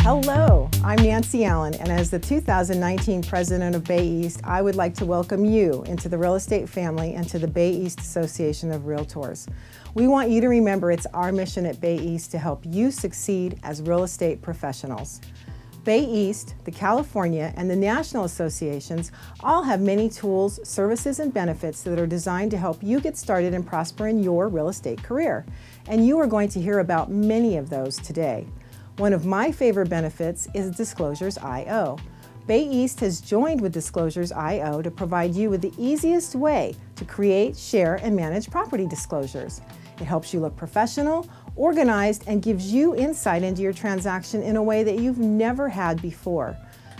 Hello, I'm Nancie Allen, and as the 2019 president of Bay East, I would like to welcome you into the real estate family and to the Bay East Association of Realtors. We want you to remember it's our mission at Bay East to help you succeed as real estate professionals. Bay East, the California, and the national associations all have many tools, services, and benefits that are designed to help you get started and prosper in your real estate career. And you are going to hear about many of those today. One of my favorite benefits is Disclosures.io. Bay East has joined with Disclosures.io to provide you with the easiest way to create, share, and manage property disclosures. It helps you look professional, organized, and gives you insight into your transaction in a way that you've never had before.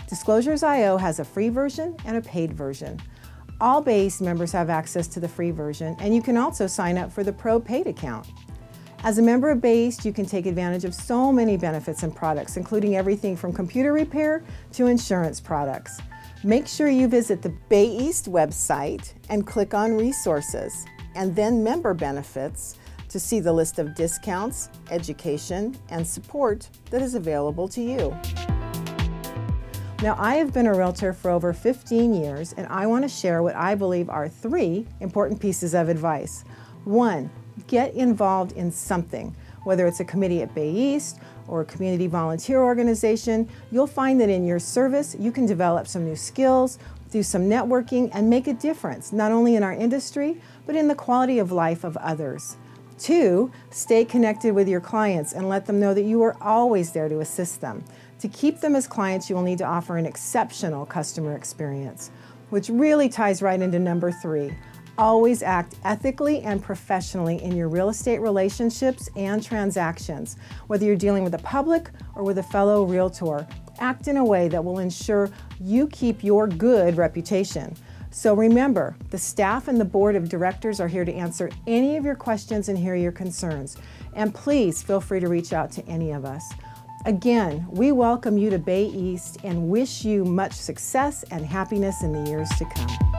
Disclosures.io has a free version and a paid version. All Bay East members have access to the free version, and you can also sign up for the Pro Paid account. As a member of Bay East, you can take advantage of so many benefits and products, including everything from computer repair to insurance products. Make sure you visit the Bay East website and click on Resources, and then Member Benefits to see the list of discounts, education, and support that is available to you. Now, I have been a realtor for over 15 years, and I want to share what I believe are 3 important pieces of advice. 1, get involved in something, whether it's a committee at Bay East or a community volunteer organization. You'll find that in your service, you can develop some new skills, do some networking, and make a difference, not only in our industry, but in the quality of life of others. 2, stay connected with your clients and let them know that you are always there to assist them. To keep them as clients, you will need to offer an exceptional customer experience, which really ties right into number 3. Always act ethically and professionally in your real estate relationships and transactions. Whether you're dealing with the public or with a fellow realtor, act in a way that will ensure you keep your good reputation. So remember, the staff and the board of directors are here to answer any of your questions and hear your concerns. And please feel free to reach out to any of us. Again, we welcome you to Bay East and wish you much success and happiness in the years to come.